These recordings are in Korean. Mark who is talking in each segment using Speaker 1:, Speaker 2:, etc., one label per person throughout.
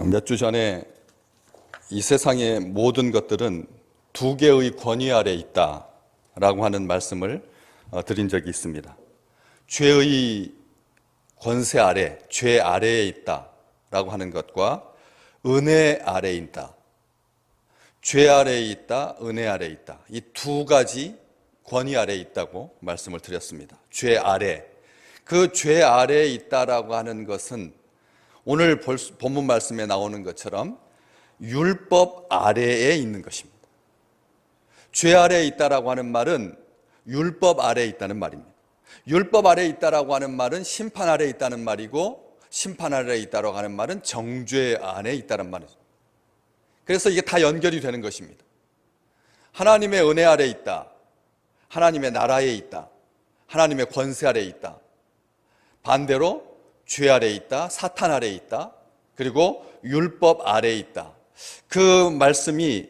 Speaker 1: 몇 주 전에 이 세상의 모든 것들은 두 개의 권위 아래 있다라고 하는 말씀을 드린 적이 있습니다. 죄의 권세 아래, 죄 아래에 있다라고 하는 것과 은혜 아래에 있다. 죄 아래에 있다, 은혜 아래에 있다. 이 두 가지 권위 아래에 있다고 말씀을 드렸습니다. 죄 아래. 그 죄 아래에 있다라고 하는 것은 오늘 본문 말씀에 나오는 것처럼 율법 아래에 있는 것입니다. 죄 아래에 있다라고 하는 말은 율법 아래에 있다는 말입니다. 율법 아래에 있다라고 하는 말은 심판 아래에 있다는 말이고, 심판 아래에 있다라고 하는 말은 정죄 안에 있다는 말이죠. 그래서 이게 다 연결이 되는 것입니다. 하나님의 은혜 아래에 있다, 하나님의 나라에 있다, 하나님의 권세 아래에 있다. 반대로 죄 아래에 있다, 사탄 아래에 있다, 그리고 율법 아래에 있다. 그 말씀이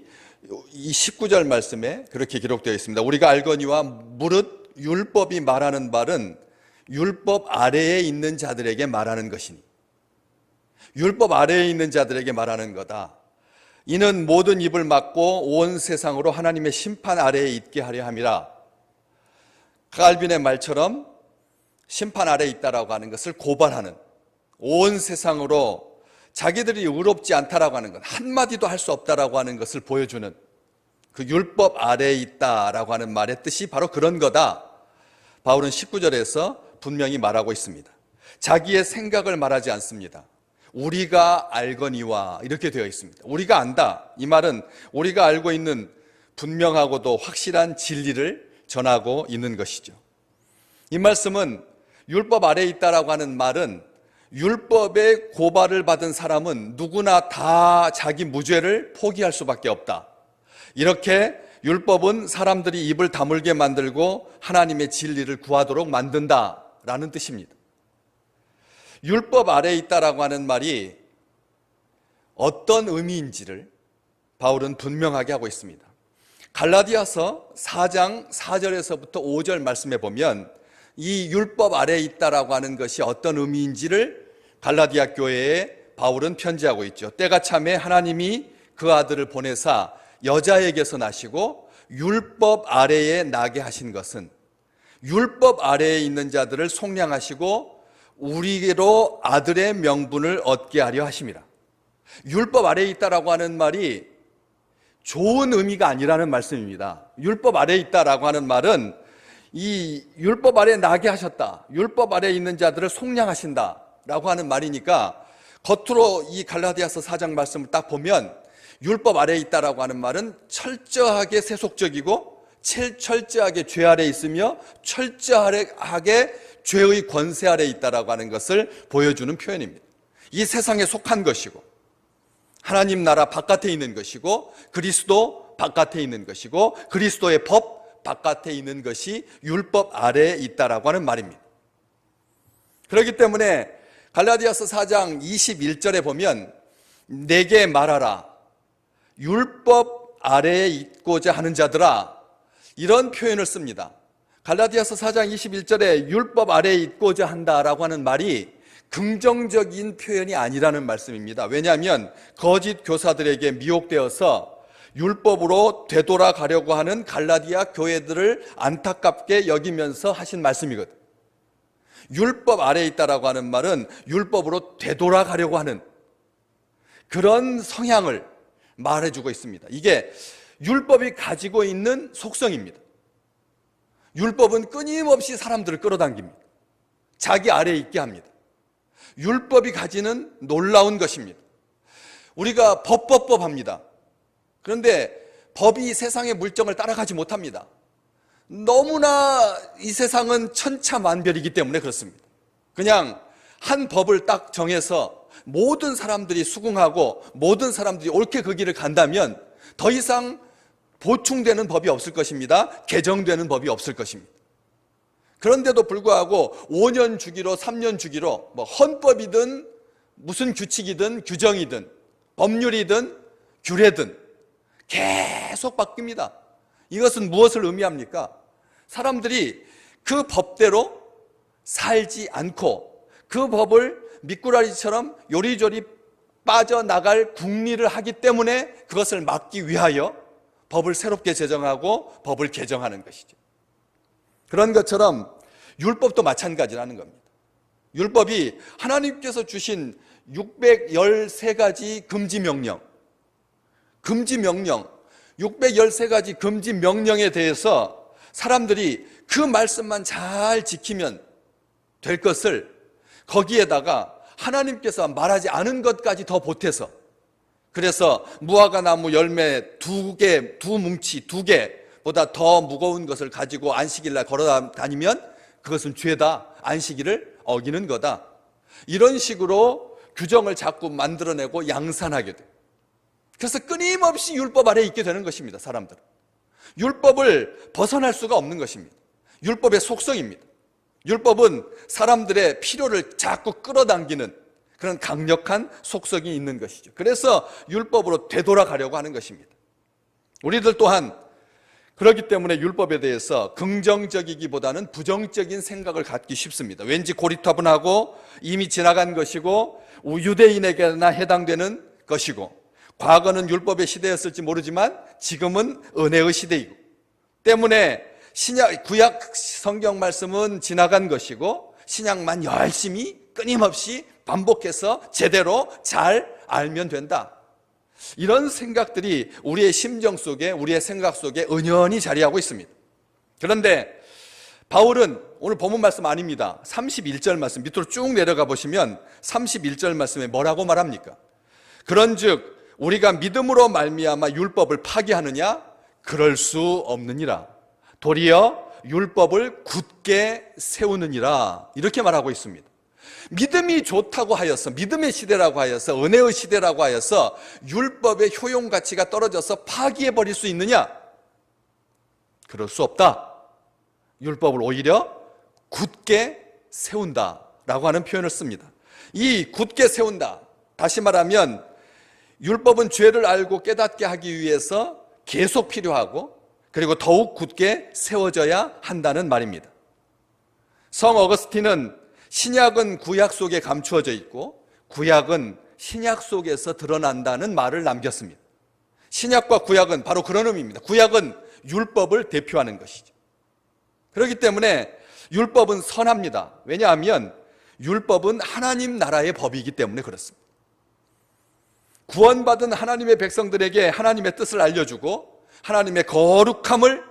Speaker 1: 이 19절 말씀에 그렇게 기록되어 있습니다. 우리가 알거니와 무릇 율법이 말하는 말은 율법 아래에 있는 자들에게 말하는 것이니, 율법 아래에 있는 자들에게 말하는 거다. 이는 모든 입을 막고 온 세상으로 하나님의 심판 아래에 있게 하려 함이라. 갈빈의 말처럼 심판 아래에 있다라고 하는 것을 고발하는, 온 세상으로 자기들이 의롭지 않다라고 하는 것, 한마디도 할 수 없다라고 하는 것을 보여주는 그 율법 아래에 있다라고 하는 말의 뜻이 바로 그런 거다. 바울은 19절에서 분명히 말하고 있습니다. 자기의 생각을 말하지 않습니다. 우리가 알거니와 이렇게 되어 있습니다. 우리가 안다. 이 말은 우리가 알고 있는 분명하고도 확실한 진리를 전하고 있는 것이죠. 이 말씀은 율법 아래에 있다라고 하는 말은 율법의 고발을 받은 사람은 누구나 다 자기 무죄를 포기할 수밖에 없다. 이렇게 율법은 사람들이 입을 다물게 만들고 하나님의 진리를 구하도록 만든다라는 뜻입니다. 율법 아래에 있다라고 하는 말이 어떤 의미인지를 바울은 분명하게 하고 있습니다. 갈라디아서 4장 4절에서부터 5절 말씀에 보면 이 율법 아래에 있다라고 하는 것이 어떤 의미인지를 갈라디아 교회에 바울은 편지하고 있죠. 때가 참에 하나님이 그 아들을 보내사 여자에게서 나시고 율법 아래에 나게 하신 것은 율법 아래에 있는 자들을 속량하시고 우리로 아들의 명분을 얻게 하려 하심이라. 율법 아래에 있다라고 하는 말이 좋은 의미가 아니라는 말씀입니다. 율법 아래에 있다라고 하는 말은 이 율법 아래에 나게 하셨다, 율법 아래에 있는 자들을 속량하신다 라고 하는 말이니까, 겉으로 이 갈라디아서 4장 말씀을 딱 보면 율법 아래에 있다라고 하는 말은 철저하게 세속적이고 철저하게 죄 아래에 있으며 철저하게 죄의 권세 아래에 있다라고 하는 것을 보여주는 표현입니다. 이 세상에 속한 것이고 하나님 나라 바깥에 있는 것이고 그리스도 바깥에 있는 것이고 그리스도의 법 바깥에 있는 것이 율법 아래에 있다라고 하는 말입니다. 그렇기 때문에 갈라디아서 4장 21절에 보면 내게 말하라, 율법 아래에 있고자 하는 자들아, 이런 표현을 씁니다. 갈라디아서 4장 21절에 율법 아래에 있고자 한다라고 하는 말이 긍정적인 표현이 아니라는 말씀입니다. 왜냐하면 거짓 교사들에게 미혹되어서 율법으로 되돌아가려고 하는 갈라디아 교회들을 안타깝게 여기면서 하신 말씀이거든. 율법 아래에 있다라고 하는 말은 율법으로 되돌아가려고 하는 그런 성향을 말해주고 있습니다. 이게 율법이 가지고 있는 속성입니다. 율법은 끊임없이 사람들을 끌어당깁니다. 자기 아래에 있게 합니다. 율법이 가지는 놀라운 것입니다. 우리가 합니다. 그런데 법이 세상의 물정을 따라가지 못합니다. 너무나 이 세상은 천차만별이기 때문에 그렇습니다. 그냥 한 법을 딱 정해서 모든 사람들이 수긍하고 모든 사람들이 옳게 그 길을 간다면 더 이상 보충되는 법이 없을 것입니다. 개정되는 법이 없을 것입니다. 그런데도 불구하고 5년 주기로 3년 주기로 헌법이든 무슨 규칙이든 규정이든 법률이든 규례든 계속 바뀝니다. 이것은 무엇을 의미합니까? 사람들이 그 법대로 살지 않고 그 법을 미꾸라지처럼 요리조리 빠져나갈 궁리를 하기 때문에 그것을 막기 위하여 법을 새롭게 제정하고 법을 개정하는 것이죠. 그런 것처럼 율법도 마찬가지라는 겁니다. 율법이 하나님께서 주신 613가지 금지명령, 613가지 금지명령에 대해서 사람들이 그 말씀만 잘 지키면 될 것을 거기에다가 하나님께서 말하지 않은 것까지 더 보태서, 그래서 무화과 나무 열매 두 뭉치, 2개보다 더 무거운 것을 가지고 안식일날 걸어 다니면 그것은 죄다, 안식일을 어기는 거다, 이런 식으로 규정을 자꾸 만들어내고 양산하게 돼요. 그래서 끊임없이 율법 아래에 있게 되는 것입니다. 사람들은 율법을 벗어날 수가 없는 것입니다. 율법의 속성입니다. 율법은 사람들의 필요를 자꾸 끌어당기는 그런 강력한 속성이 있는 것이죠. 그래서 율법으로 되돌아가려고 하는 것입니다. 우리들 또한 그렇기 때문에 율법에 대해서 긍정적이기보다는 부정적인 생각을 갖기 쉽습니다. 왠지 고리타분하고 이미 지나간 것이고 유대인에게나 해당되는 것이고, 과거는 율법의 시대였을지 모르지만 지금은 은혜의 시대이고 때문에 구약 성경 말씀은 지나간 것이고 신약만 열심히 끊임없이 반복해서 제대로 잘 알면 된다, 이런 생각들이 우리의 심정 속에, 우리의 생각 속에 은연히 자리하고 있습니다. 그런데 바울은 오늘 본문 말씀 아닙니다. 31절 말씀 밑으로 쭉 내려가 보시면 31절 말씀에 뭐라고 말합니까? 그런즉 우리가 믿음으로 말미암아 율법을 파기하느냐? 그럴 수 없느니라. 도리어 율법을 굳게 세우느니라. 이렇게 말하고 있습니다. 믿음이 좋다고 하여서, 믿음의 시대라고 하여서, 은혜의 시대라고 하여서 율법의 효용 가치가 떨어져서 파기해버릴 수 있느냐? 그럴 수 없다. 율법을 오히려 굳게 세운다라고 하는 표현을 씁니다. 이 굳게 세운다, 다시 말하면 율법은 죄를 알고 깨닫게 하기 위해서 계속 필요하고, 그리고 더욱 굳게 세워져야 한다는 말입니다. 성 어거스틴은 신약은 구약 속에 감추어져 있고 구약은 신약 속에서 드러난다는 말을 남겼습니다. 신약과 구약은 바로 그런 의미입니다. 구약은 율법을 대표하는 것이죠. 그렇기 때문에 율법은 선합니다. 왜냐하면 율법은 하나님 나라의 법이기 때문에 그렇습니다. 구원받은 하나님의 백성들에게 하나님의 뜻을 알려주고 하나님의 거룩함을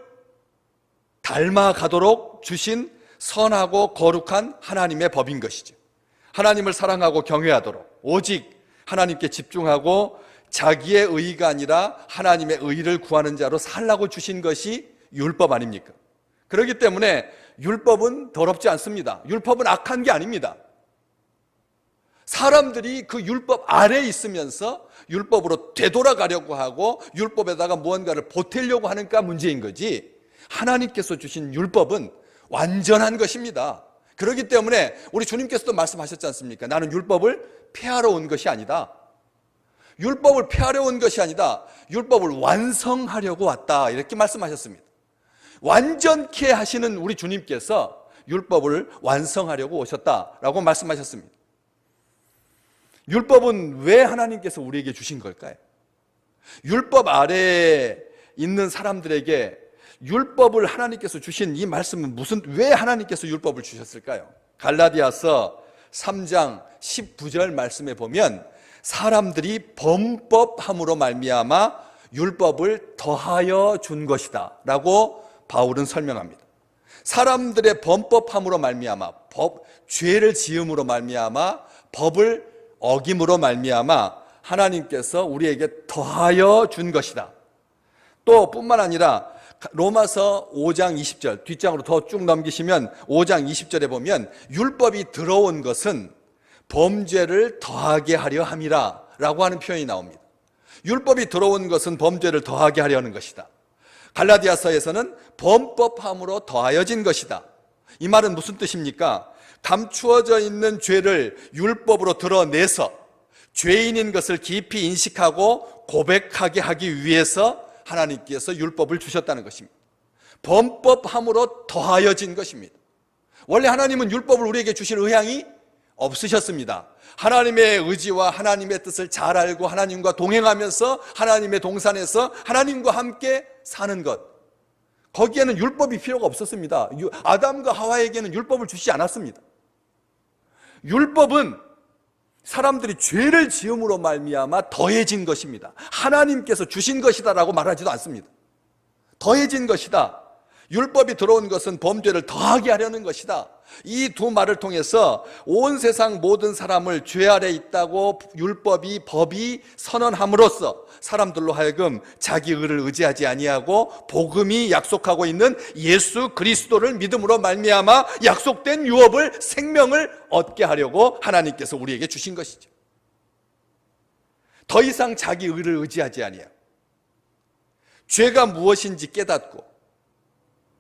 Speaker 1: 닮아가도록 주신 선하고 거룩한 하나님의 법인 것이죠. 하나님을 사랑하고 경외하도록 오직 하나님께 집중하고 자기의 의가 아니라 하나님의 의를 구하는 자로 살라고 주신 것이 율법 아닙니까? 그렇기 때문에 율법은 더럽지 않습니다. 율법은 악한 게 아닙니다. 사람들이 그 율법 아래에 있으면서 율법으로 되돌아가려고 하고 율법에다가 무언가를 보태려고 하니까 문제인 거지, 하나님께서 주신 율법은 완전한 것입니다. 그렇기 때문에 우리 주님께서도 말씀하셨지 않습니까? 나는 율법을 폐하러 온 것이 아니다. 율법을 폐하려 온 것이 아니다. 율법을 완성하려고 왔다. 이렇게 말씀하셨습니다. 완전케 하시는 우리 주님께서 율법을 완성하려고 오셨다라고 말씀하셨습니다. 율법은 왜 하나님께서 우리에게 주신 걸까요? 율법 아래에 있는 사람들에게 율법을 하나님께서 주신 이 말씀은 왜 하나님께서 율법을 주셨을까요? 갈라디아서 3장 19절 말씀에 보면 사람들이 범법함으로 말미암아 율법을 더하여 준 것이다 라고 바울은 설명합니다. 사람들의 범법함으로 말미암아, 죄를 지음으로 말미암아, 법을 어김으로 말미암아 하나님께서 우리에게 더하여 준 것이다. 또 뿐만 아니라 로마서 5장 20절 뒷장으로 더 쭉 넘기시면 5장 20절에 보면 율법이 들어온 것은 범죄를 더하게 하려 함이라 라고 하는 표현이 나옵니다. 율법이 들어온 것은 범죄를 더하게 하려는 것이다. 갈라디아서에서는 범법함으로 더하여진 것이다. 이 말은 무슨 뜻입니까? 감추어져 있는 죄를 율법으로 드러내서 죄인인 것을 깊이 인식하고 고백하게 하기 위해서 하나님께서 율법을 주셨다는 것입니다. 범법함으로 더하여진 것입니다. 원래 하나님은 율법을 우리에게 주실 의향이 없으셨습니다. 하나님의 의지와 하나님의 뜻을 잘 알고 하나님과 동행하면서 하나님의 동산에서 하나님과 함께 사는 것, 거기에는 율법이 필요가 없었습니다. 아담과 하와에게는 율법을 주시지 않았습니다. 율법은 사람들이 죄를 지음으로 말미암아 더해진 것입니다. 하나님께서 주신 것이다라고 말하지도 않습니다. 더해진 것이다. 율법이 들어온 것은 범죄를 더하게 하려는 것이다. 이 두 말을 통해서 온 세상 모든 사람을 죄 아래 있다고 율법이, 법이 선언함으로써 사람들로 하여금 자기 의를 의지하지 아니하고 복음이 약속하고 있는 예수 그리스도를 믿음으로 말미암아 약속된 유업을, 생명을 얻게 하려고 하나님께서 우리에게 주신 것이죠. 더 이상 자기 의를 의지하지 아니하고 죄가 무엇인지 깨닫고,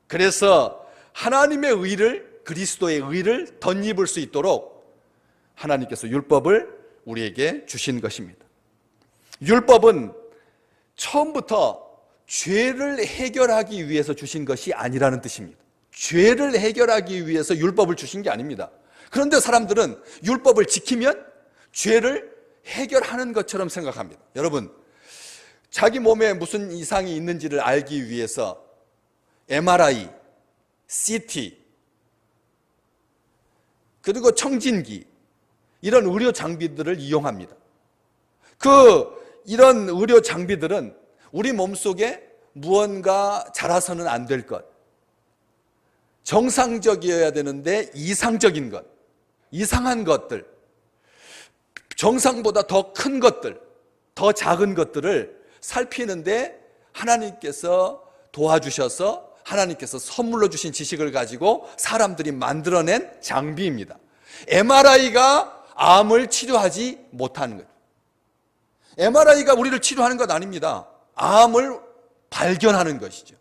Speaker 1: 그래서 하나님의 의를, 그리스도의 의를 덧입을 수 있도록 하나님께서 율법을 우리에게 주신 것입니다. 율법은 처음부터 죄를 해결하기 위해서 주신 것이 아니라는 뜻입니다. 죄를 해결하기 위해서 율법을 주신 게 아닙니다. 그런데 사람들은 율법을 지키면 죄를 해결하는 것처럼 생각합니다. 여러분, 자기 몸에 무슨 이상이 있는지를 알기 위해서 MRI, CT, 그리고 청진기, 이런 의료 장비들을 이용합니다. 이런 의료 장비들은 우리 몸속에 무언가 자라서는 안 될 것, 정상적이어야 되는데 이상적인 것, 이상한 것들, 정상보다 더 큰 것들, 더 작은 것들을 살피는데 하나님께서 도와주셔서 하나님께서 선물로 주신 지식을 가지고 사람들이 만들어낸 장비입니다. MRI가 암을 치료하지 못하는 거예요. MRI가 우리를 치료하는 것 아닙니다. 암을 발견하는 것이죠.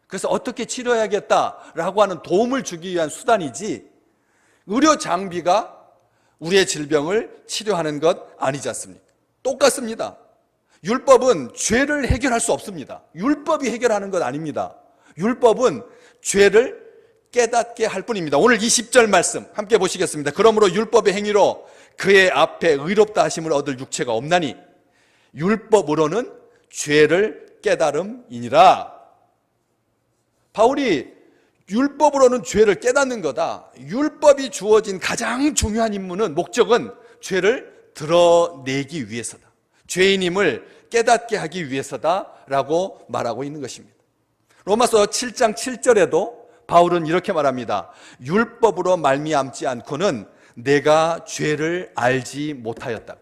Speaker 1: 그래서 어떻게 치료해야겠다라고 하는 도움을 주기 위한 수단이지, 의료 장비가 우리의 질병을 치료하는 것 아니지 않습니까? 똑같습니다. 율법은 죄를 해결할 수 없습니다. 율법이 해결하는 것 아닙니다. 율법은 죄를 깨닫게 할 뿐입니다. 오늘 20절 말씀 함께 보시겠습니다. 그러므로 율법의 행위로 그의 앞에 의롭다 하심을 얻을 육체가 없나니 율법으로는 죄를 깨달음이니라. 바울이 율법으로는 죄를 깨닫는 거다. 율법이 주어진 가장 중요한 임무는, 목적은 죄를 드러내기 위해서다. 죄인임을 깨닫게 하기 위해서다라고 말하고 있는 것입니다. 로마서 7장 7절에도 바울은 이렇게 말합니다. 율법으로 말미암지 않고는 내가 죄를 알지 못하였다.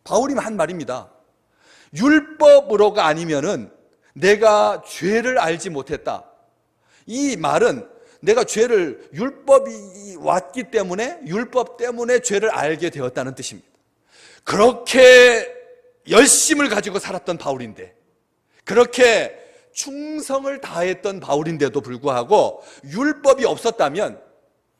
Speaker 1: 바울이 한 말입니다. 율법으로가 아니면은 내가 죄를 알지 못했다. 이 말은 내가 죄를, 율법이 왔기 때문에, 율법 때문에 죄를 알게 되었다는 뜻입니다. 그렇게 열심을 가지고 살았던 바울인데, 그렇게 충성을 다했던 바울인데도 불구하고 율법이 없었다면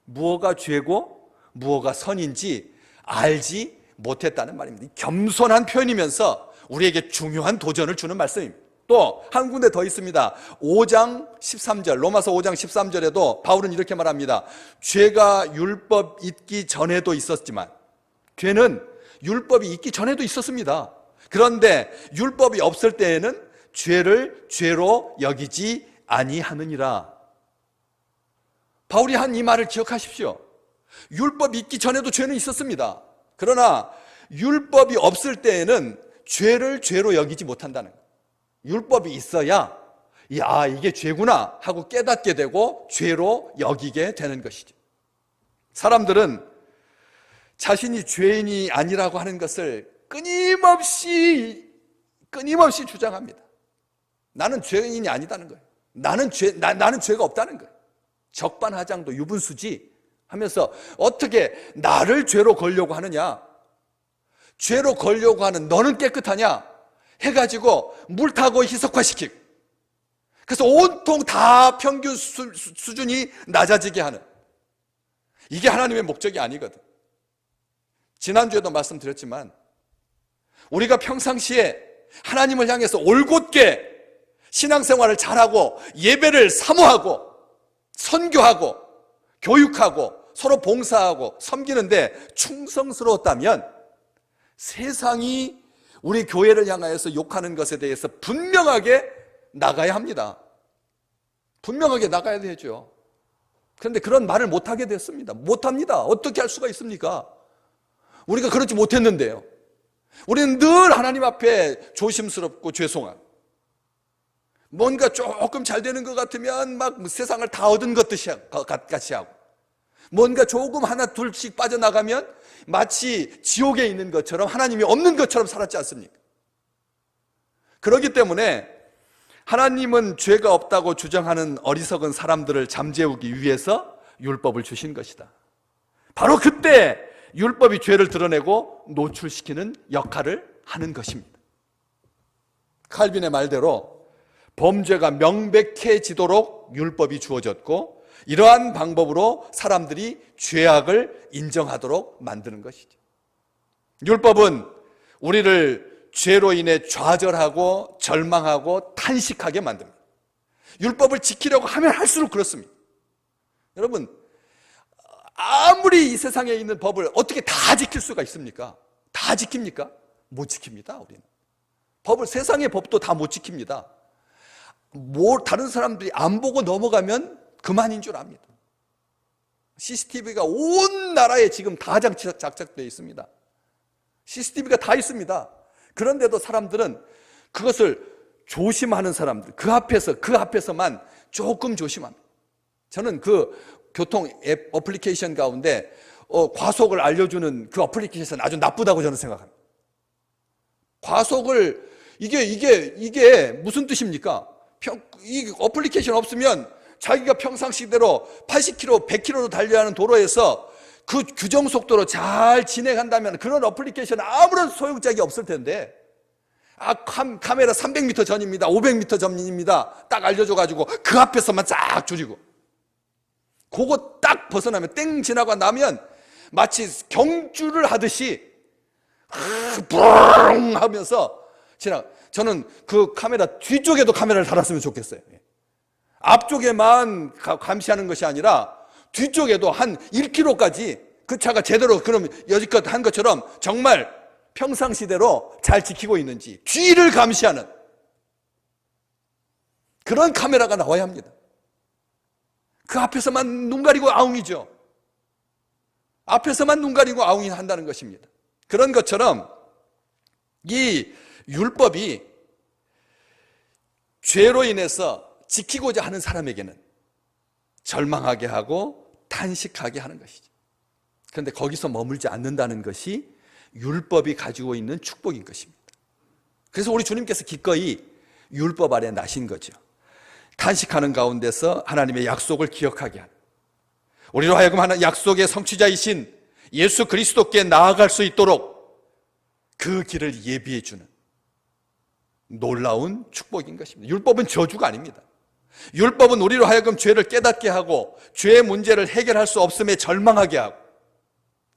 Speaker 1: 무엇가 죄고 무엇가 선인지 알지 못했다는 말입니다. 겸손한 표현이면서 우리에게 중요한 도전을 주는 말씀입니다. 또 한 군데 더 있습니다. 5장 13절, 로마서 5장 13절에도 바울은 이렇게 말합니다. 죄가 율법 있기 전에도 있었지만, 죄는 율법이 있기 전에도 있었습니다. 그런데 율법이 없을 때에는 죄를 죄로 여기지 아니하느니라. 바울이 한 이 말을 기억하십시오. 율법이 있기 전에도 죄는 있었습니다. 그러나 율법이 없을 때에는 죄를 죄로 여기지 못한다는 거예요. 율법이 있어야 이게 죄구나 하고 깨닫게 되고 죄로 여기게 되는 것이죠. 사람들은 자신이 죄인이 아니라고 하는 것을 끊임없이 주장합니다. 나는 죄인이 아니다는 거예요. 나는 죄가 없다는 거예요. 적반하장도 유분수지 하면서 어떻게 나를 죄로 걸려고 하느냐, 죄로 걸려고 하는 너는 깨끗하냐 해가지고 물 타고 희석화시키고, 그래서 온통 다 평균 수준이 낮아지게 하는, 이게 하나님의 목적이 아니거든. 지난주에도 말씀드렸지만 우리가 평상시에 하나님을 향해서 올곧게 신앙생활을 잘하고 예배를 사모하고 선교하고 교육하고 서로 봉사하고 섬기는데 충성스러웠다면 세상이 우리 교회를 향하여서 욕하는 것에 대해서 분명하게 나가야 합니다. 분명하게 나가야 되죠. 그런데 그런 말을 못하게 됐습니다. 못합니다. 어떻게 할 수가 있습니까? 우리가 그렇지 못했는데요. 우리는 늘 하나님 앞에 조심스럽고 죄송한, 뭔가 조금 잘 되는 것 같으면 막 세상을 다 얻은 것 같이 하고, 뭔가 조금 하나 둘씩 빠져나가면 마치 지옥에 있는 것처럼, 하나님이 없는 것처럼 살았지 않습니까? 그렇기 때문에 하나님은 죄가 없다고 주장하는 어리석은 사람들을 잠재우기 위해서 율법을 주신 것이다. 바로 그때 율법이 죄를 드러내고 노출시키는 역할을 하는 것입니다. 칼빈의 말대로 범죄가 명백해지도록 율법이 주어졌고, 이러한 방법으로 사람들이 죄악을 인정하도록 만드는 것이죠. 율법은 우리를 죄로 인해 좌절하고 절망하고 탄식하게 만듭니다. 율법을 지키려고 하면 할수록 그렇습니다. 여러분, 아무리 이 세상에 있는 법을 어떻게 다 지킬 수가 있습니까? 다 지킵니까? 못 지킵니다. 우리는 법을, 세상의 법도 다 못 지킵니다. 다른 사람들이 안 보고 넘어가면 그만인 줄 압니다. CCTV가 온 나라에 지금 다 장착되어 있습니다. CCTV가 다 있습니다. 그런데도 사람들은 그것을 조심하는 사람들, 그 앞에서만 조금 조심합니다. 저는 그 교통 앱 어플리케이션 가운데 과속을 알려주는 그 어플리케이션 아주 나쁘다고 저는 생각합니다. 과속을, 이게 무슨 뜻입니까? 이 어플리케이션 없으면 자기가 평상시대로 80km, 100km로 달려야 하는 도로에서 그 규정 속도로 잘 진행한다면 그런 어플리케이션 아무런 소용짝이 없을 텐데, 카메라 300m 전입니다, 500m 전입니다 딱 알려줘가지고 그 앞에서만 쫙 줄이고, 그거 딱 벗어나면, 땡 지나고 나면 마치 경주를 하듯이 부릉 하면서 저는 그 카메라 뒤쪽에도 카메라를 달았으면 좋겠어요. 앞쪽에만 감시하는 것이 아니라 뒤쪽에도 한 1km까지 그 차가 제대로 그럼 여지껏 한 것처럼 정말 평상시대로 잘 지키고 있는지 뒤를 감시하는 그런 카메라가 나와야 합니다. 그 앞에서만 눈 가리고 아웅이죠. 앞에서만 눈 가리고 아웅이 한다는 것입니다. 그런 것처럼 이 율법이 죄로 인해서 지키고자 하는 사람에게는 절망하게 하고 탄식하게 하는 것이죠. 그런데 거기서 머물지 않는다는 것이 율법이 가지고 있는 축복인 것입니다. 그래서 우리 주님께서 기꺼이 율법 아래 나신 거죠. 탄식하는 가운데서 하나님의 약속을 기억하게 하는, 우리로 하여금 하는 약속의 성취자이신 예수 그리스도께 나아갈 수 있도록 그 길을 예비해 주는 놀라운 축복인 것입니다. 율법은 저주가 아닙니다. 율법은 우리로 하여금 죄를 깨닫게 하고 죄의 문제를 해결할 수 없음에 절망하게 하고,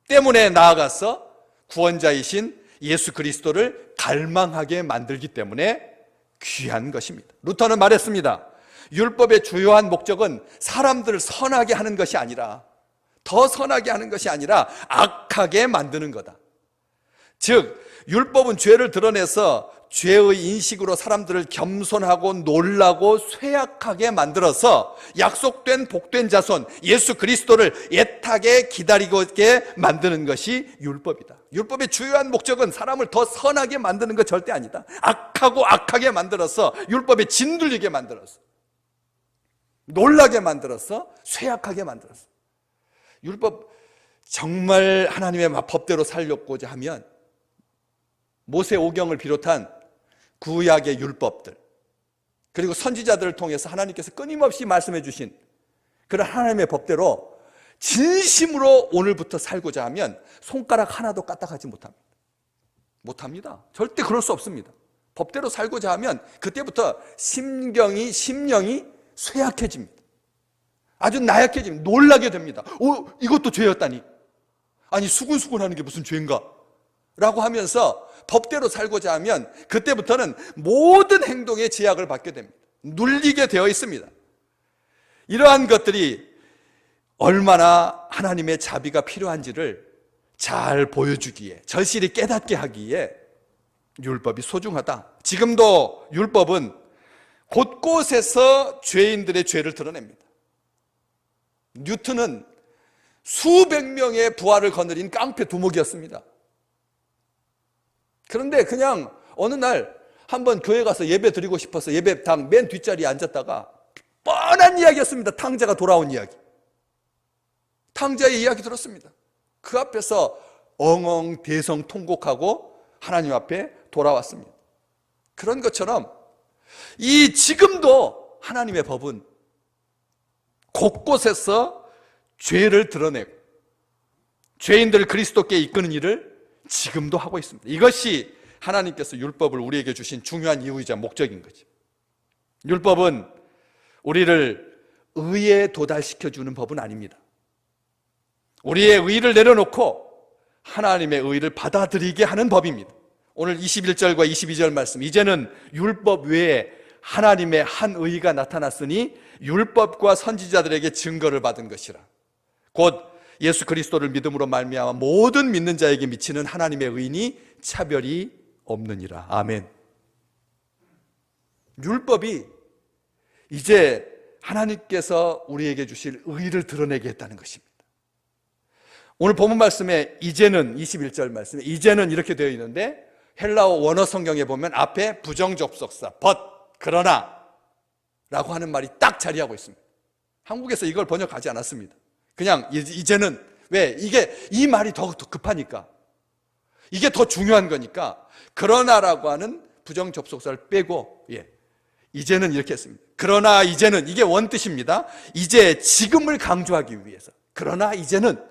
Speaker 1: 때문에 나아가서 구원자이신 예수 그리스도를 갈망하게 만들기 때문에 귀한 것입니다. 루터는 말했습니다. 율법의 주요한 목적은 사람들을 선하게 하는 것이 아니라, 더 선하게 하는 것이 아니라 악하게 만드는 거다. 즉 율법은 죄를 드러내서 죄의 인식으로 사람들을 겸손하고 놀라고 쇠약하게 만들어서 약속된 복된 자손 예수 그리스도를 애타게 기다리고 있게 만드는 것이 율법이다. 율법의 주요한 목적은 사람을 더 선하게 만드는 것 절대 아니다. 악하고 악하게 만들어서, 율법에 진들리게 만들어서, 놀라게 만들어서, 쇠약하게 만들어서. 율법 정말 하나님의 법대로 살려고자 하면 모세 오경을 비롯한 구약의 율법들, 그리고 선지자들을 통해서 하나님께서 끊임없이 말씀해 주신 그런 하나님의 법대로 진심으로 오늘부터 살고자 하면 손가락 하나도 까딱하지 못합니다. 절대 그럴 수 없습니다. 법대로 살고자 하면 그때부터 심령이 쇠약해집니다. 아주 나약해집니다. 놀라게 됩니다. 이것도 죄였다니, 아니 수군수군하는 게 무슨 죄인가 라고 하면서 법대로 살고자 하면 그때부터는 모든 행동에 제약을 받게 됩니다. 눌리게 되어 있습니다. 이러한 것들이 얼마나 하나님의 자비가 필요한지를 잘 보여주기에, 절실히 깨닫게 하기에 율법이 소중하다. 지금도 율법은 곳곳에서 죄인들의 죄를 드러냅니다. 뉴턴은 수백 명의 부하를 거느린 깡패 두목이었습니다. 그런데 그냥 어느 날 한번 교회 가서 예배 드리고 싶어서 예배당 맨 뒷자리에 앉았다가 뻔한 이야기였습니다. 탕자가 돌아온 이야기. 탕자의 이야기 들었습니다. 그 앞에서 엉엉 대성통곡하고 하나님 앞에 돌아왔습니다. 그런 것처럼 이 지금도 하나님의 법은 곳곳에서 죄를 드러내고 죄인들을 그리스도께 이끄는 일을 지금도 하고 있습니다. 이것이 하나님께서 율법을 우리에게 주신 중요한 이유이자 목적인 거죠. 율법은 우리를 의에 도달시켜주는 법은 아닙니다. 우리의 의를 내려놓고 하나님의 의를 받아들이게 하는 법입니다. 오늘 21절과 22절 말씀, 이제는 율법 외에 하나님의 한 의가 나타났으니 율법과 선지자들에게 증거를 받은 것이라. 곧 예수 그리스도를 믿음으로 말미암아 모든 믿는 자에게 미치는 하나님의 의니 차별이 없느니라. 아멘. 율법이 이제 하나님께서 우리에게 주실 의를 드러내게 했다는 것입니다. 오늘 본문 말씀에 이제는 21절 말씀에 이제는 이렇게 되어 있는데 헬라어 원어 성경에 보면 앞에 부정접속사 but 그러나 라고 하는 말이 딱 자리하고 있습니다. 한국에서 이걸 번역하지 않았습니다. 그냥 이제는 왜 이 말이 더 급하니까 이게 더 중요한 거니까 그러나라고 하는 부정접속사를 빼고 이제는 이렇게 했습니다. 그러나 이제는 이게 원뜻입니다. 이제 지금을 강조하기 위해서 그러나 이제는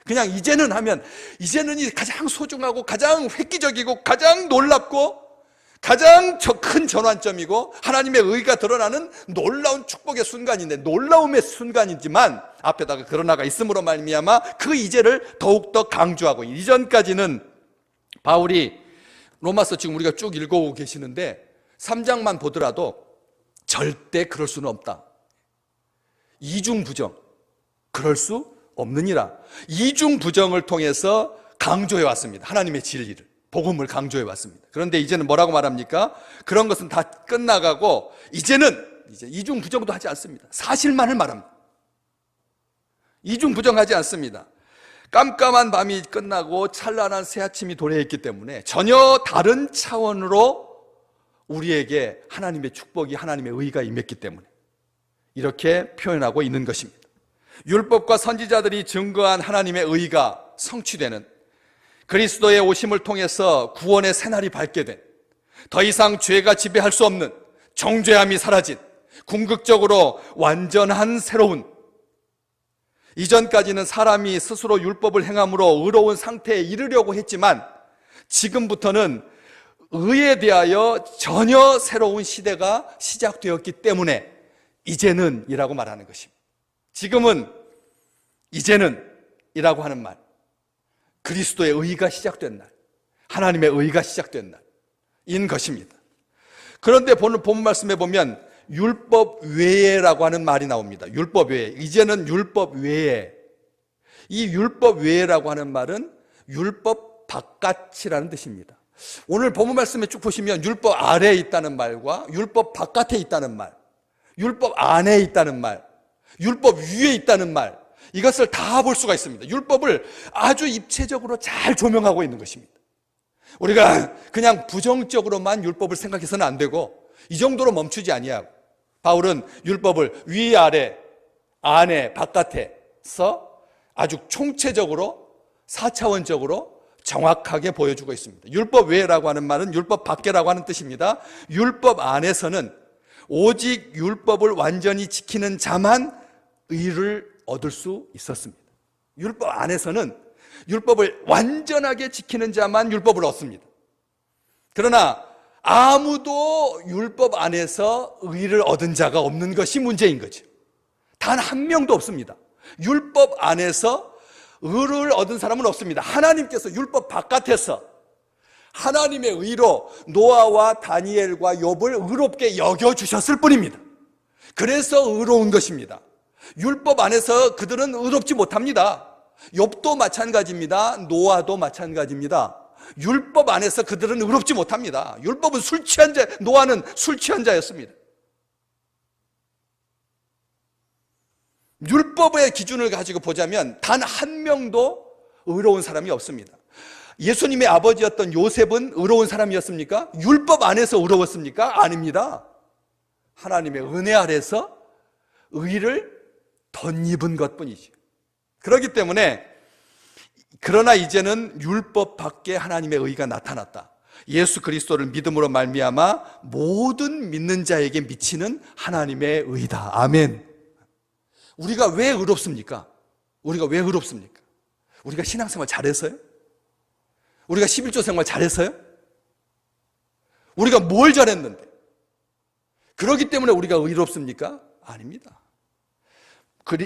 Speaker 1: 그냥 이제는 하면 이제는이 가장 소중하고 가장 획기적이고 가장 놀랍고 가장 큰 전환점이고 하나님의 의가 드러나는 놀라운 축복의 순간인데 놀라움의 순간이지만 앞에다가 그러나가 있음으로 말미암아 그 이제를 더욱더 강조하고 이전까지는 바울이 로마서 지금 우리가 쭉 읽어오고 계시는데 3장만 보더라도 절대 그럴 수는 없다. 이중부정 그럴 수 없느니라. 이중부정을 통해서 강조해 왔습니다. 하나님의 진리를 복음을 강조해 왔습니다. 그런데 이제는 뭐라고 말합니까? 그런 것은 다 끝나가고 이제는 이제 이중부정도 하지 않습니다. 사실만을 말합니다. 이중부정하지 않습니다. 깜깜한 밤이 끝나고 찬란한 새아침이 도래했기 때문에 전혀 다른 차원으로 우리에게 하나님의 축복이 하나님의 의가 임했기 때문에 이렇게 표현하고 있는 것입니다. 율법과 선지자들이 증거한 하나님의 의가 성취되는 그리스도의 오심을 통해서 구원의 새날이 밝게 된 더 이상 죄가 지배할 수 없는 정죄함이 사라진 궁극적으로 완전한 새로운 이전까지는 사람이 스스로 율법을 행함으로 의로운 상태에 이르려고 했지만 지금부터는 의에 대하여 전혀 새로운 시대가 시작되었기 때문에 이제는 이라고 말하는 것입니다. 지금은 이제는 이라고 하는 말 그리스도의 의가 시작된 날 하나님의 의가 시작된 날인 것입니다. 그런데 본문 말씀에 보면 율법 외에라고 하는 말이 나옵니다. 율법 외에 이제는 율법 외에 이 율법 외에라고 하는 말은 율법 바깥이라는 뜻입니다. 오늘 본문 말씀에 쭉 보시면 율법 아래에 있다는 말과 율법 바깥에 있다는 말 율법 안에 있다는 말 율법 위에 있다는 말 이것을 다 볼 수가 있습니다. 율법을 아주 입체적으로 잘 조명하고 있는 것입니다. 우리가 그냥 부정적으로만 율법을 생각해서는 안 되고 이 정도로 멈추지 아니하고 바울은 율법을 위아래 안에 바깥에서 아주 총체적으로 4차원적으로 정확하게 보여주고 있습니다. 율법 외라고 하는 말은 율법 밖에라고 하는 뜻입니다. 율법 안에서는 오직 율법을 완전히 지키는 자만 의를 얻을 수 있었습니다. 율법 안에서는 율법을 완전하게 지키는 자만 율법을 얻습니다. 그러나 아무도 율법 안에서 의를 얻은 자가 없는 것이 문제인 거죠. 단 한 명도 없습니다. 율법 안에서 의를 얻은 사람은 없습니다. 하나님께서 율법 바깥에서 하나님의 의로 노아와 다니엘과 욥을 의롭게 여겨주셨을 뿐입니다. 그래서 의로운 것입니다. 율법 안에서 그들은 의롭지 못합니다. 욥도 마찬가지입니다. 노아도 마찬가지입니다. 율법 안에서 그들은 의롭지 못합니다. 율법은 술 취한 자, 노아는 술 취한 자였습니다. 율법의 기준을 가지고 보자면 단 한 명도 의로운 사람이 없습니다. 예수님의 아버지였던 요셉은 의로운 사람이었습니까? 율법 안에서 의로웠습니까? 아닙니다. 하나님의 은혜 아래서 의를 덧입은 것뿐이죠. 그렇기 때문에 그러나 이제는 율법 밖에 하나님의 의가 나타났다. 예수 그리스도를 믿음으로 말미암아 모든 믿는 자에게 미치는 하나님의 의다. 아멘. 우리가 왜 의롭습니까? 우리가 왜 의롭습니까? 우리가 신앙생활 잘했어요? 우리가 11조 생활 잘했어요? 우리가 뭘 잘했는데? 그렇기 때문에 우리가 의롭습니까? 아닙니다.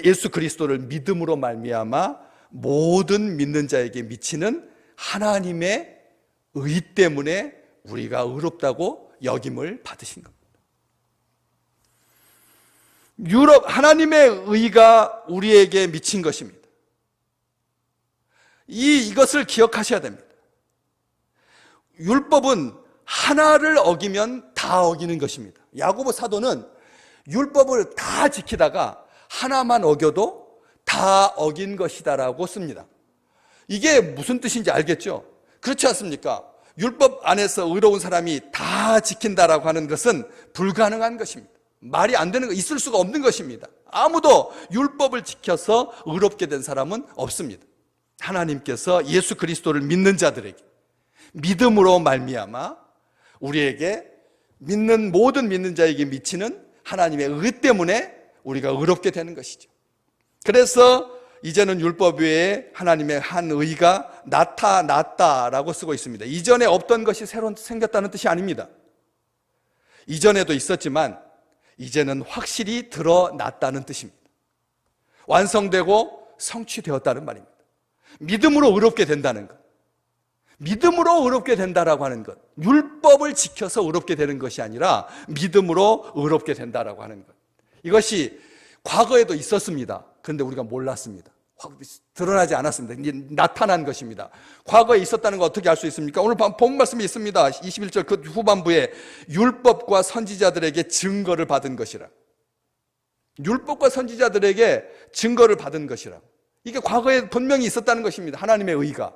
Speaker 1: 예수 그리스도를 믿음으로 말미암아 모든 믿는 자에게 미치는 하나님의 의 때문에 우리가 의롭다고 여김을 받으신 겁니다. 하나님의 의가 우리에게 미친 것입니다. 이것을 기억하셔야 됩니다. 율법은 하나를 어기면 다 어기는 것입니다. 야고보 사도는 율법을 다 지키다가 하나만 어겨도 다 어긴 것이다라고 씁니다. 이게 무슨 뜻인지 알겠죠? 그렇지 않습니까? 율법 안에서 의로운 사람이 다 지킨다라고 하는 것은 불가능한 것입니다. 말이 안 되는 거, 있을 수가 없는 것입니다. 아무도 율법을 지켜서 의롭게 된 사람은 없습니다. 하나님께서 예수 그리스도를 믿는 자들에게 믿음으로 말미암아 우리에게 믿는 모든 믿는 자에게 미치는 하나님의 의 때문에 우리가 의롭게 되는 것이죠. 그래서 이제는 율법 외에 하나님의 한 의가 나타났다라고 쓰고 있습니다. 이전에 없던 것이 새로 생겼다는 뜻이 아닙니다. 이전에도 있었지만 이제는 확실히 드러났다는 뜻입니다. 완성되고 성취되었다는 말입니다. 믿음으로 의롭게 된다는 것, 믿음으로 의롭게 된다라고 하는 것, 율법을 지켜서 의롭게 되는 것이 아니라 믿음으로 의롭게 된다라고 하는 것, 이것이 과거에도 있었습니다. 그런데 우리가 몰랐습니다. 드러나지 않았습니다. 이제 나타난 것입니다. 과거에 있었다는 거 어떻게 알 수 있습니까? 오늘 본 말씀이 있습니다. 21절 그 후반부에 율법과 선지자들에게 증거를 받은 것이라. 율법과 선지자들에게 증거를 받은 것이라. 이게 과거에 분명히 있었다는 것입니다. 하나님의 의가.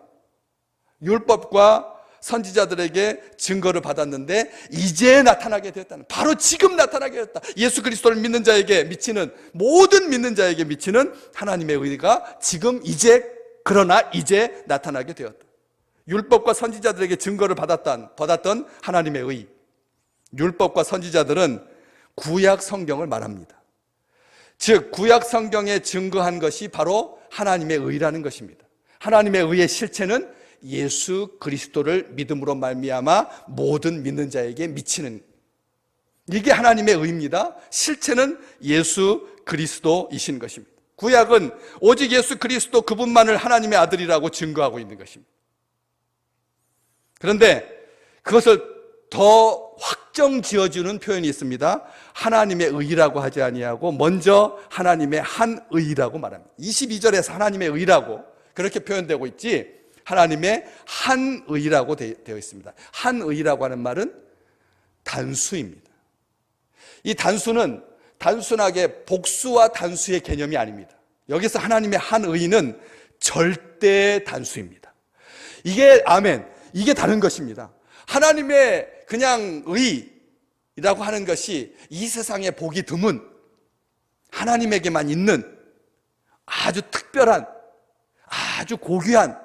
Speaker 1: 율법과 선지자들에게 증거를 받았는데 이제 나타나게 되었다는, 바로 지금 나타나게 되었다. 예수 그리스도를 믿는 자에게 미치는, 모든 믿는 자에게 미치는 하나님의 의가 지금 그러나 이제 나타나게 되었다. 율법과 선지자들에게 증거를 받았던 하나님의 의. 율법과 선지자들은 구약 성경을 말합니다. 즉 구약 성경에 증거한 것이 바로 하나님의 의라는 것입니다. 하나님의 의의 실체는 예수 그리스도를 믿음으로 말미암아 모든 믿는 자에게 미치는, 이게 하나님의 의입니다. 실체는 예수 그리스도이신 것입니다. 구약은 오직 예수 그리스도 그분만을 하나님의 아들이라고 증거하고 있는 것입니다. 그런데 그것을 더 확정 지어주는 표현이 있습니다. 하나님의 의라고 하지 아니하고 먼저 하나님의 한 의라고 말합니다. 22절에서 하나님의 의라고 그렇게 표현되고 있지, 하나님의 한 의라고 되어 있습니다. 한 의라고 하는 말은 단수입니다. 이 단수는 단순하게 복수와 단수의 개념이 아닙니다. 여기서 하나님의 한 의는 절대 단수입니다. 이게 아멘, 이게 다른 것입니다. 하나님의 그냥 의라고 하는 것이 이 세상에 보기 드문, 하나님에게만 있는 아주 특별한, 아주 고귀한,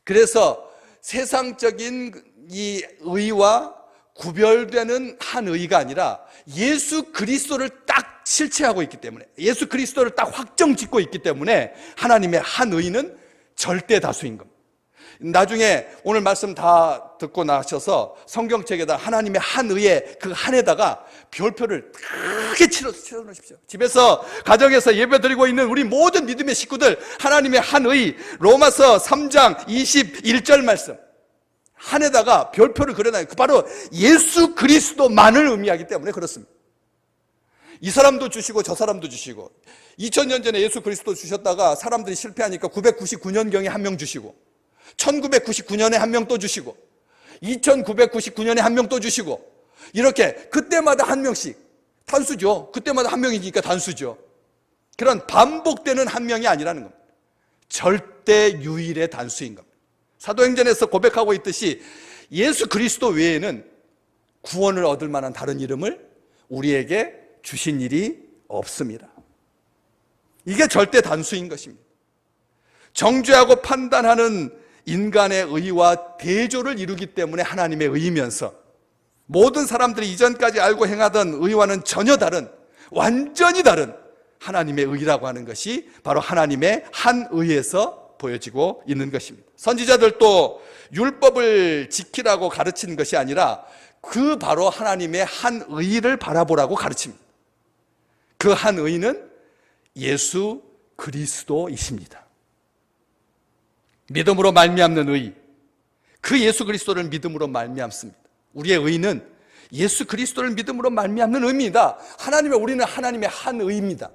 Speaker 1: 그래서 세상적인 이 의와 구별되는 한 의가 아니라 예수 그리스도를 딱 실체하고 있기 때문에, 예수 그리스도를 딱 확정 짓고 있기 때문에 하나님의 한 의는 절대 다수인 겁니다. 나중에 오늘 말씀 다 듣고 나셔서 성경책에다 하나님의 한 의의 그 한에다가 별표를 크게 치러 놓으십시오. 집에서, 가정에서 예배 드리고 있는 우리 모든 믿음의 식구들, 하나님의 한 의, 로마서 3장 21절 말씀 한에다가 별표를 그려놔요. 바로 예수 그리스도만을 의미하기 때문에 그렇습니다. 이 사람도 주시고 저 사람도 주시고, 2000년 전에 예수 그리스도 주셨다가 사람들이 실패하니까 999년경에 한 명 주시고, 1999년에 한 명 또 주시고, 2999년에 한 명 또 주시고, 이렇게 그때마다 한 명씩. 단수죠. 그때마다 한 명이니까 단수죠. 그런 반복되는 한 명이 아니라는 겁니다. 절대 유일의 단수인 겁니다. 사도행전에서 고백하고 있듯이 예수 그리스도 외에는 구원을 얻을 만한 다른 이름을 우리에게 주신 일이 없습니다. 이게 절대 단수인 것입니다. 정죄하고 판단하는 인간의 의와 대조를 이루기 때문에 하나님의 의이면서, 모든 사람들이 이전까지 알고 행하던 의와는 전혀 다른, 완전히 다른 하나님의 의라고 하는 것이 바로 하나님의 한 의에서 보여지고 있는 것입니다. 선지자들도 율법을 지키라고 가르치는 것이 아니라 그 바로 하나님의 한 의를 바라보라고 가르칩니다. 그 한 의는 예수 그리스도이십니다. 믿음으로 말미암는 의, 그 예수 그리스도를 믿음으로 말미암습니다. 우리의 의는 예수 그리스도를 믿음으로 말미암는 의입니다. 우리는 하나님의 한 의입니다.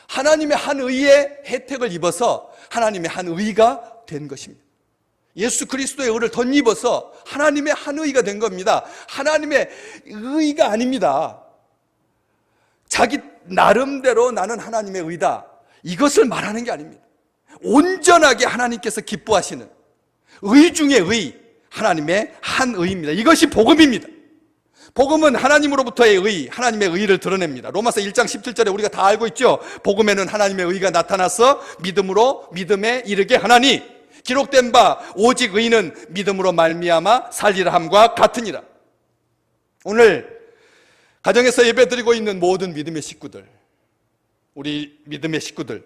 Speaker 1: 하나님의 한 의의 혜택을 입어서 하나님의 한 의가 된 것입니다. 예수 그리스도의 의를 덧입어서 하나님의 한 의가 된 겁니다. 하나님의 의가 아닙니다. 자기 나름대로 나는 하나님의 의다, 이것을 말하는 게 아닙니다. 온전하게 하나님께서 기뻐하시는 의 중의 의, 하나님의 한 의입니다. 이것이 복음입니다. 복음은 하나님으로부터의 의, 하나님의 의를 드러냅니다. 로마서 1장 17절에 우리가 다 알고 있죠. 복음에는 하나님의 의가 나타나서 믿음으로 믿음에 이르게 하나니, 기록된 바 오직 의는 믿음으로 말미암아 살리라 함과 같으니라. 오늘 가정에서 예배드리고 있는 모든 믿음의 식구들, 우리 믿음의 식구들,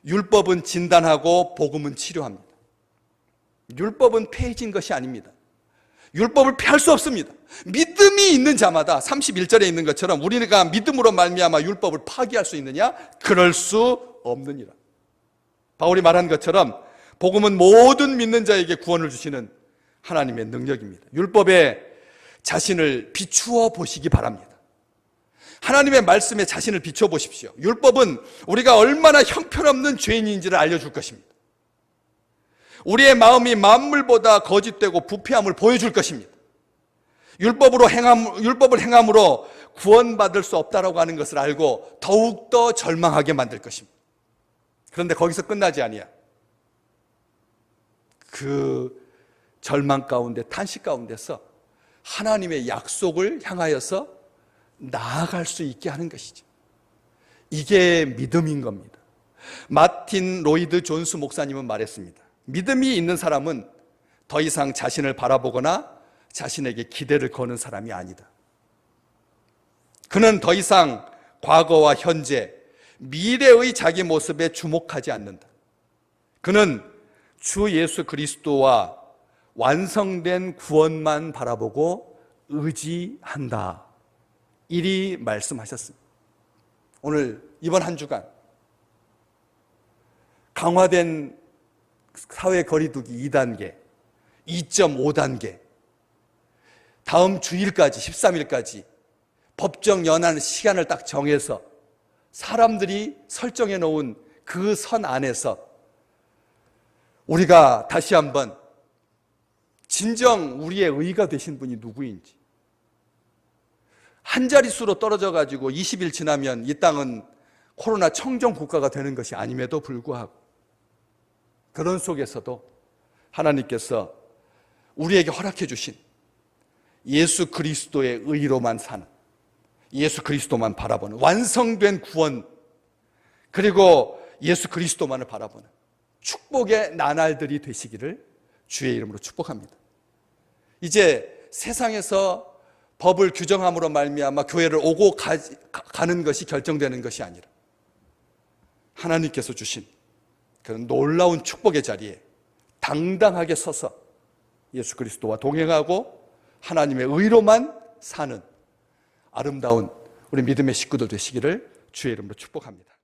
Speaker 1: 율법은 진단하고 복음은 치료합니다. 율법은 폐해진 것이 아닙니다. 율법을 피할 수 없습니다. 믿음이 있는 자마다 31절에 있는 것처럼 우리가 믿음으로 말미암아 율법을 파기할 수 있느냐? 그럴 수 없느니라. 바울이 말한 것처럼 복음은 모든 믿는 자에게 구원을 주시는 하나님의 능력입니다. 율법에 자신을 비추어 보시기 바랍니다. 하나님의 말씀에 자신을 비춰 보십시오. 율법은 우리가 얼마나 형편없는 죄인인지를 알려줄 것입니다. 우리의 마음이 만물보다 거짓되고 부패함을 보여줄 것입니다. 율법을 행함으로 구원받을 수 없다라고 하는 것을 알고 더욱더 절망하게 만들 것입니다. 그런데 거기서 끝나지 아니야. 그 절망 가운데, 탄식 가운데서 하나님의 약속을 향하여서 나아갈 수 있게 하는 것이죠. 이게 믿음인 겁니다. 마틴 로이드 존스 목사님은 말했습니다. 믿음이 있는 사람은 더 이상 자신을 바라보거나 자신에게 기대를 거는 사람이 아니다. 그는 더 이상 과거와 현재, 미래의 자기 모습에 주목하지 않는다. 그는 주 예수 그리스도와 완성된 구원만 바라보고 의지한다. 이리 말씀하셨습니다. 오늘 이번 한 주간 강화된 사회 거리두기 2단계, 2.5단계, 다음 주일까지 13일까지 법정 연한 시간을 딱 정해서 사람들이 설정해 놓은 그 선 안에서 우리가 다시 한번 진정 우리의 의가 되신 분이 누구인지, 한 자릿수로 떨어져 가지고 20일 지나면 이 땅은 코로나 청정 국가가 되는 것이 아님에도 불구하고 그런 속에서도 하나님께서 우리에게 허락해 주신 예수 그리스도의 의로만 사는, 예수 그리스도만 바라보는 완성된 구원, 그리고 예수 그리스도만을 바라보는 축복의 나날들이 되시기를 주의 이름으로 축복합니다. 이제 세상에서 법을 규정함으로 말미암아 교회를 오고 가는 것이 결정되는 것이 아니라 하나님께서 주신 그런 놀라운 축복의 자리에 당당하게 서서 예수 그리스도와 동행하고 하나님의 의로만 사는 아름다운 우리 믿음의 식구들 되시기를 주의 이름으로 축복합니다.